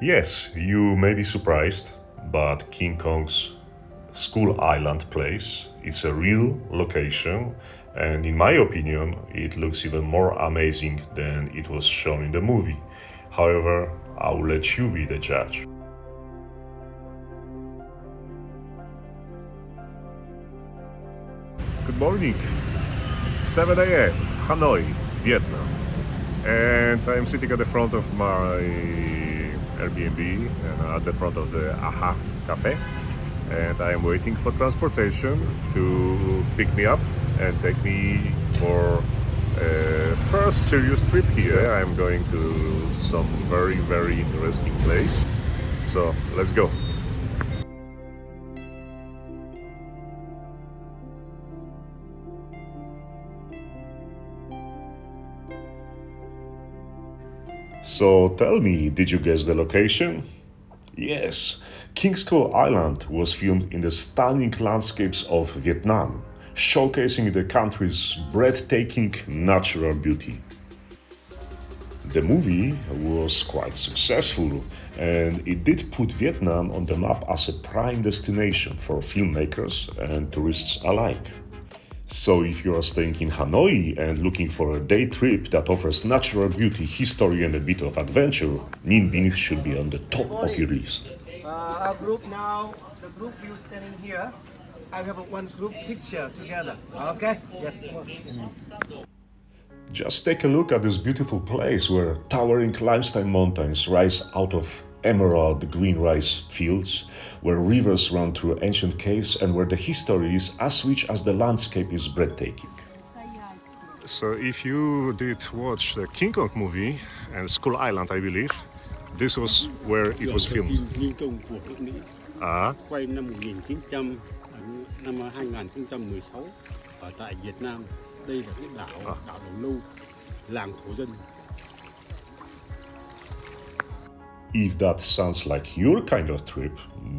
Yes, you may be surprised, but King Kong's Skull Island place is a real location, and in my opinion, it looks even more amazing than it was shown in the movie. However, I will let you be the judge. Good morning, 7 a.m., Hanoi, Vietnam. And I'm sitting at the front of my Airbnb and at the front of the AHA cafe. And I am waiting for transportation to pick me up and take me for a first serious trip here. I'm going to some very interesting place. So let's go. So tell me, did you guess the location? Yes, King's Skull Island was filmed in the stunning landscapes of Vietnam, showcasing the country's breathtaking natural beauty. The movie was quite successful and it did put Vietnam on the map as a prime destination for filmmakers and tourists alike. So if you are staying in Hanoi and looking for a day trip that offers natural beauty, history and a bit of adventure, Ninh Binh should be on the top of your list. Our group now, the group you standing here, I have one group picture together. Okay? Yes. Just take a look at this beautiful place where towering limestone mountains rise out of emerald green rice fields, where rivers run through ancient caves, and where the history is as rich as the landscape is breathtaking. So if you did watch the King Kong movie and Skull Island, I believe, this was where it was filmed. Liên Công của nước Mỹ Ah, quay năm 1900 năm 2016 ở tại Việt Nam. Đây là cái đảo Đầu Lâu, làng thổ dân. if that sounds like your kind of trip,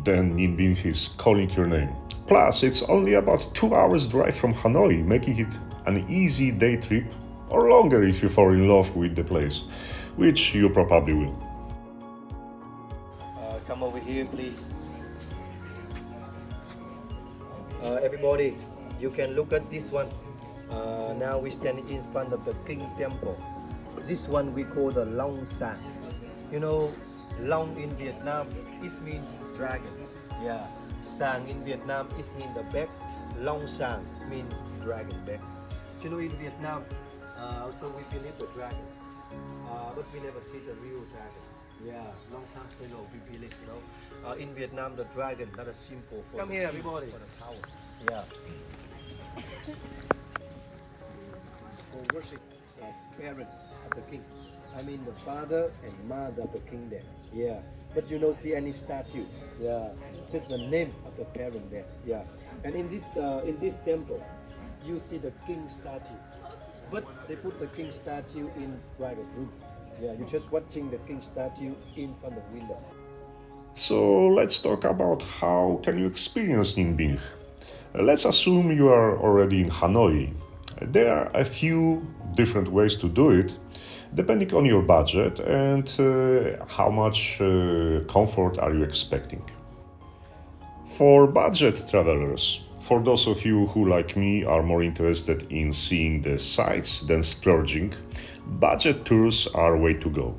then Ninh Binh is calling your name. Plus, it's only about 2 hours drive from Hanoi, making it an easy day trip, or longer if you fall in love with the place, which you probably will. Come over here, please. Everybody, you can look at this one. Now we standing in front of the King Temple. This one we call the Long Sang. You know, Long in Vietnam it means dragon. Yeah, Sang in Vietnam it means the back. Long Sang means dragon back. You know, in Vietnam, also we believe the dragon, but we never see the real dragon. Yeah, long time ago we believe, you know, in Vietnam the dragon not a symbol for. Come here, everybody. For the power. Yeah. For worship the parent of the king. I mean the father and mother of the king there. Yeah. But you don't see any statue. Yeah. Just the name of the parent there. Yeah. And in this temple, you see the king statue. But they put the king statue in private room. Yeah, you're just watching the king statue in front of the window. So let's talk about how can you experience Ninh Binh. Let's assume you are already in Hanoi. There are a few different ways to do it, depending on your budget and how much comfort are you expecting. For budget travelers, for those of you who, like me, are more interested in seeing the sights than splurging, budget tours are way to go.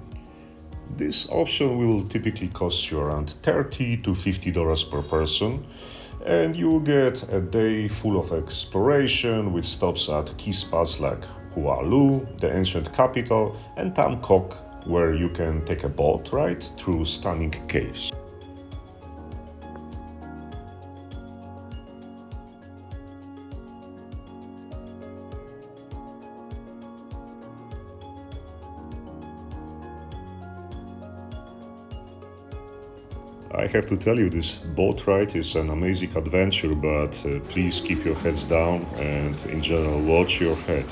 This option will typically cost you around $30 to $50 per person, and you will get a day full of exploration with stops at key spots like Hua Lu, the ancient capital, and Tam Kok, where you can take a boat ride through stunning caves. I have to tell you, this boat ride is an amazing adventure, but please keep your heads down and in general watch your head,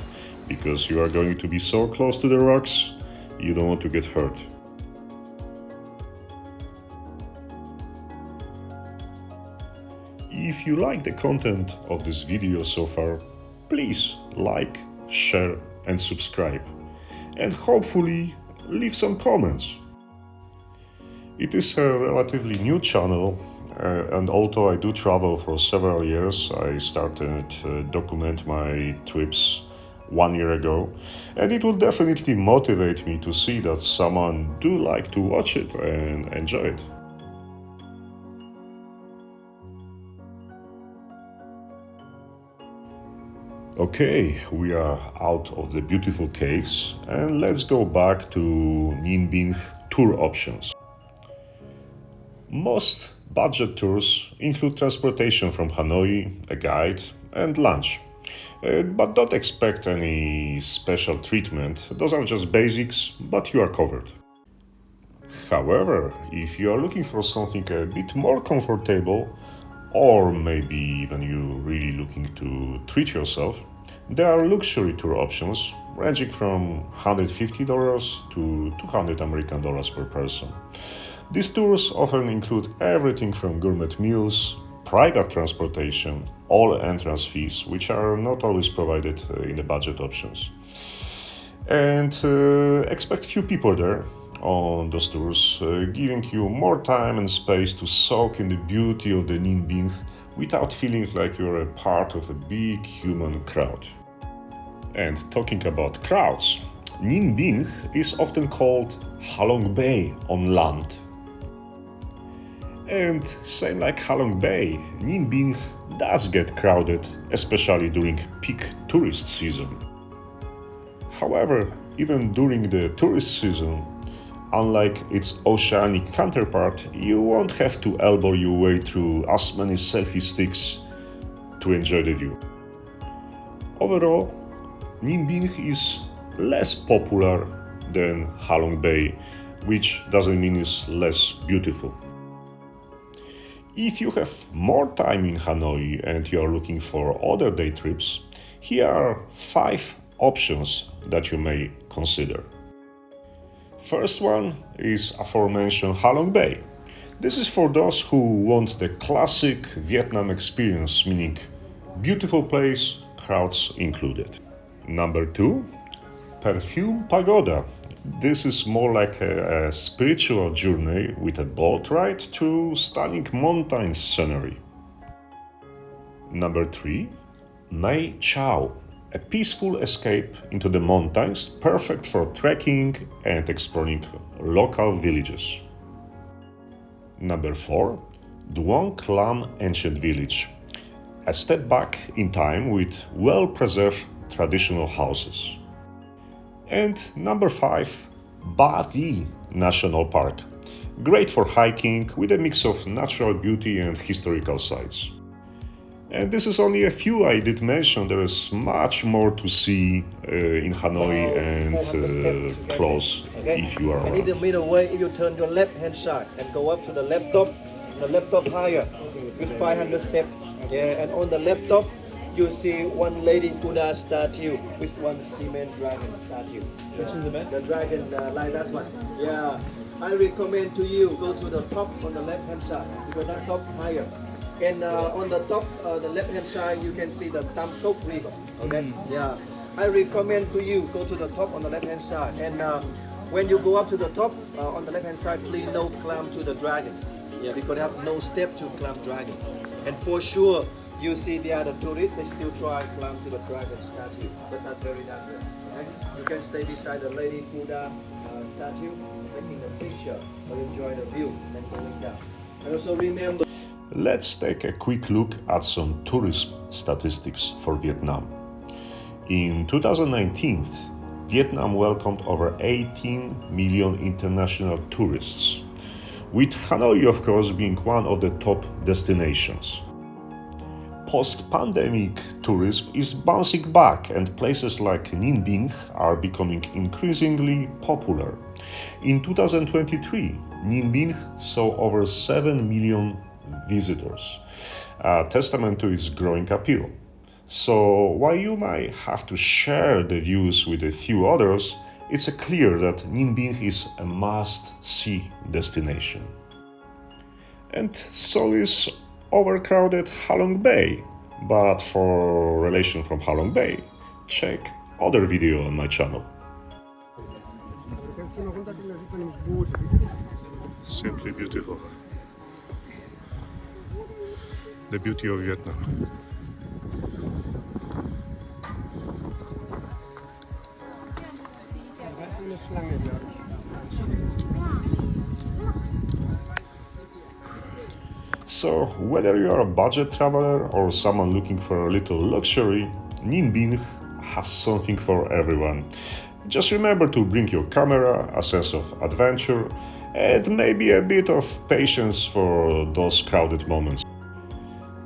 because you are going to be so close to the rocks, you don't want to get hurt. If you like the content of this video so far, please like, share and subscribe, and hopefully leave some comments. It is a relatively new channel, and although I do travel for several years, I started to document my trips 1 year ago, and it will definitely motivate me to see that someone do like to watch it and enjoy it. Okay, we are out of the beautiful caves, and let's go back to Ninh Binh tour options. Most budget tours include transportation from Hanoi, a guide, and lunch. But don't expect any special treatment, those are just basics, but you are covered. However, if you are looking for something a bit more comfortable, or maybe even you really looking to treat yourself, there are luxury tour options ranging from $150 to $200 per person. These tours often include everything from gourmet meals, private transportation, all entrance fees, which are not always provided in the budget options. And expect few people there on those tours, giving you more time and space to soak in the beauty of the Ninh Binh without feeling like you're a part of a big human crowd. And talking about crowds, Ninh Binh is often called Halong Bay on land. And same like Halong Bay, Ninh Binh does get crowded, especially during peak tourist season. However, even during the tourist season, unlike its oceanic counterpart, you won't have to elbow your way through as many selfie sticks to enjoy the view. Overall, Ninh Binh is less popular than Halong Bay, which doesn't mean it's less beautiful. If you have more time in Hanoi and you are looking for other day trips, here are 5 options that you may consider. First one is aforementioned Halong Bay. This is for those who want the classic Vietnam experience, meaning beautiful place, crowds included. Number 2, Perfume Pagoda. This is more like a spiritual journey with a boat ride through stunning mountain scenery. Number 3, Mai Chau, a peaceful escape into the mountains, perfect for trekking and exploring local villages. Number 4, Duong Lam Ancient Village, a step back in time with well-preserved traditional houses. And number 5, Ba Thi National Park, great for hiking with a mix of natural beauty and historical sites. And this is only a few I did mention. There is much more to see in Hanoi and close if you are And in the around. middle way, if you turn your left hand side and go up to the laptop higher with 500 steps. Yeah, and on the laptop, you see one Lady Buddha statue with one cement dragon statue. The dragon, like that one. Yeah, I recommend to you go to the top on the left hand side because that top higher. And on the top, the left hand side, you can see the Tam Tok River. Okay. Yeah, I recommend to you go to the top on the left hand side. And when you go up to the top on the left hand side, please no climb to the dragon. Yeah, because they have no step to climb dragon. And for sure, you see the other tourists, they still try to climb to the dragon statue, but that's very dangerous. Okay? You can stay beside the Lady Buddha statue, taking a picture, or enjoy the view, and going down. And also remember. Let's take a quick look at some tourist statistics for Vietnam. In 2019, Vietnam welcomed over 18 million international tourists, with Hanoi, of course, being one of the top destinations. Post-pandemic tourism is bouncing back and places like Ninh Binh are becoming increasingly popular. In 2023, Ninh Binh saw over 7 million visitors, a testament to its growing appeal. So while you might have to share the views with a few others, it's clear that Ninh Binh is a must-see destination. And so is overcrowded Halong Bay, but for relation from Halong Bay, check other video on my channel. Simply beautiful. The beauty of Vietnam. So, whether you are a budget traveler or someone looking for a little luxury, Ninh Binh has something for everyone. Just remember to bring your camera, a sense of adventure, and maybe a bit of patience for those crowded moments.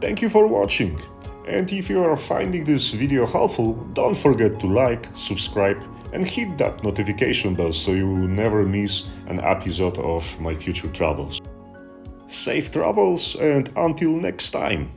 Thank you for watching, and if you are finding this video helpful, don't forget to like, subscribe, and hit that notification bell so you never miss an episode of my future travels. Safe travels, and until next time!